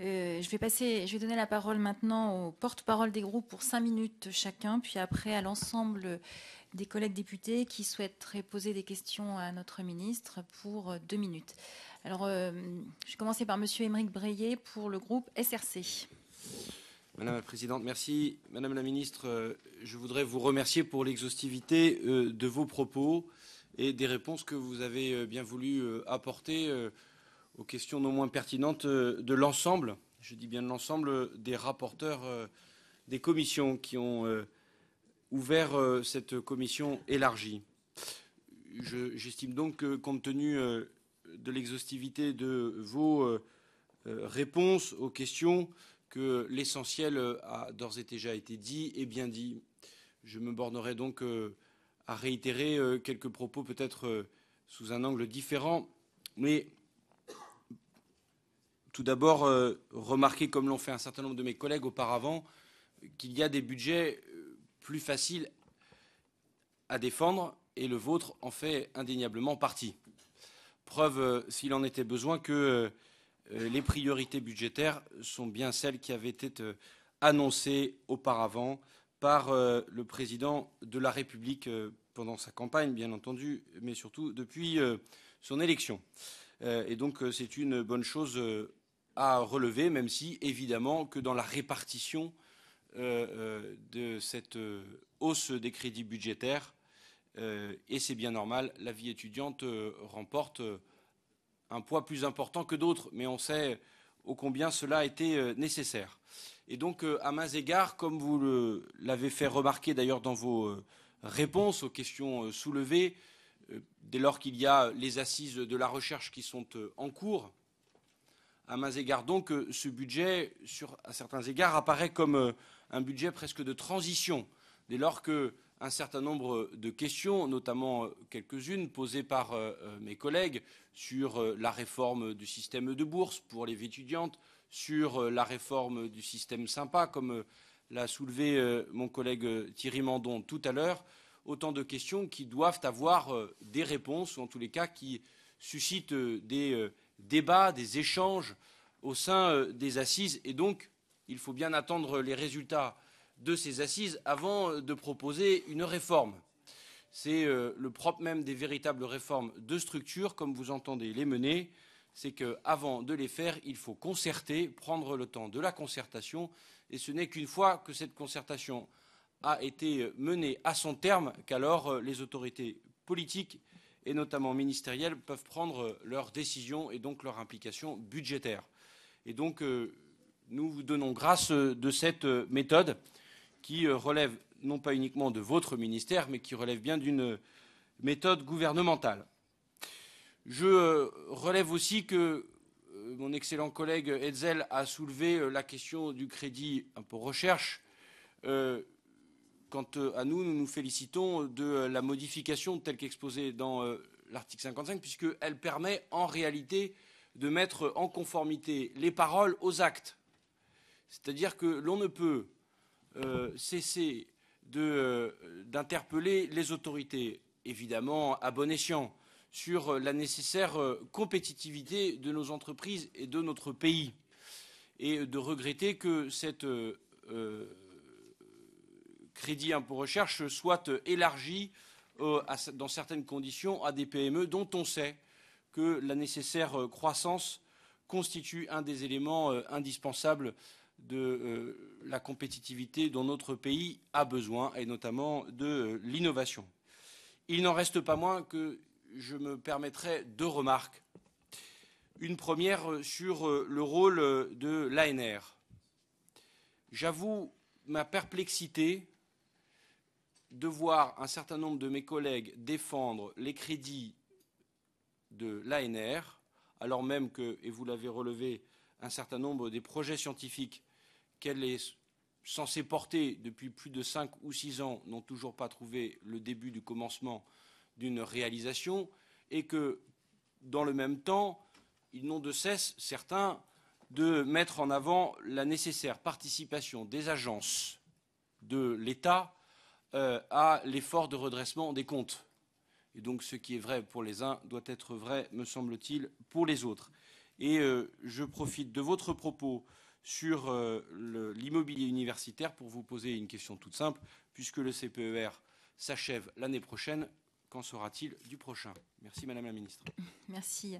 Je vais donner la parole maintenant aux porte-parole des groupes pour 5 minutes chacun, puis après à l'ensemble des collègues députés qui souhaiteraient poser des questions à notre ministre pour 2 minutes. Alors, je vais commencer par Monsieur Aymeric Breillet pour le groupe SRC. Madame la Présidente, merci. Madame la Ministre, je voudrais vous remercier pour l'exhaustivité de vos propos et des réponses que vous avez bien voulu apporter aux questions non moins pertinentes de l'ensemble, je dis bien de l'ensemble, des rapporteurs des commissions qui ont ouvert cette commission élargie. J'estime donc que, compte tenu de l'exhaustivité de vos réponses aux questions, que l'essentiel a d'ores et déjà été dit et bien dit. Je me bornerai donc à réitérer quelques propos peut-être sous un angle différent, mais tout d'abord remarquer, comme l'ont fait un certain nombre de mes collègues auparavant, qu'il y a des budgets plus faciles à défendre et le vôtre en fait indéniablement partie. Preuve, s'il en était besoin, que les priorités budgétaires sont bien celles qui avaient été annoncées auparavant par le président de la République pendant sa campagne, bien entendu, mais surtout depuis son élection. Et donc c'est une bonne chose à relever, même si, évidemment, que dans la répartition de cette hausse des crédits budgétaires, et c'est bien normal, la vie étudiante remporte un poids plus important que d'autres, mais on sait ô combien cela a été nécessaire. Et donc, à mains égards, comme vous l'avez fait remarquer d'ailleurs dans vos réponses aux questions soulevées, dès lors qu'il y a les assises de la recherche qui sont en cours, à mains égards donc, ce budget, à certains égards, apparaît comme un budget presque de transition, dès lors qu'un certain nombre de questions, notamment quelques-unes posées par mes collègues sur la réforme du système de bourse pour les étudiantes, sur la réforme du système sympa, comme l'a soulevé mon collègue Thierry Mandon tout à l'heure, autant de questions qui doivent avoir des réponses, ou en tous les cas qui suscitent des débats, des échanges au sein des assises. Et donc, il faut bien attendre les résultats de ces assises avant de proposer une réforme. C'est le propre même des véritables réformes de structure, comme vous entendez les mener, c'est qu'avant de les faire, il faut concerter, prendre le temps de la concertation, et ce n'est qu'une fois que cette concertation a été menée à son terme qu'alors les autorités politiques et notamment ministérielles peuvent prendre leurs décisions et donc leur implication budgétaire. Et donc nous vous donnons grâce de cette méthode qui relève non pas uniquement de votre ministère, mais qui relève bien d'une méthode gouvernementale. Je relève aussi que mon excellent collègue Hetzel a soulevé la question du crédit impôt recherche. Quant à nous, nous nous félicitons de la modification telle qu'exposée dans l'article 55, puisqu'elle permet en réalité de mettre en conformité les paroles aux actes. C'est-à-dire que l'on ne peut cesser d'interpeller les autorités, évidemment à bon escient, sur la nécessaire compétitivité de nos entreprises et de notre pays, et de regretter que cette crédit impôt recherche soit élargi dans certaines conditions à des PME dont on sait que la nécessaire croissance constitue un des éléments indispensables de la compétitivité dont notre pays a besoin, et notamment de l'innovation. Il n'en reste pas moins que je me permettrai deux remarques. Une première sur le rôle de l'ANR. J'avoue ma perplexité de voir un certain nombre de mes collègues défendre les crédits de l'ANR, alors même que, et vous l'avez relevé, un certain nombre des projets scientifiques qu'elle est censée porter depuis plus de 5 ou 6 ans n'ont toujours pas trouvé le début du commencement d'une réalisation, et que, dans le même temps, ils n'ont de cesse, certains, de mettre en avant la nécessaire participation des agences de l'État à l'effort de redressement des comptes. Et donc ce qui est vrai pour les uns doit être vrai, me semble-t-il, pour les autres. Et je profite de votre propos sur l'immobilier universitaire pour vous poser une question toute simple. Puisque le CPER s'achève l'année prochaine, qu'en sera-t-il du prochain? Merci Madame la Ministre. Merci.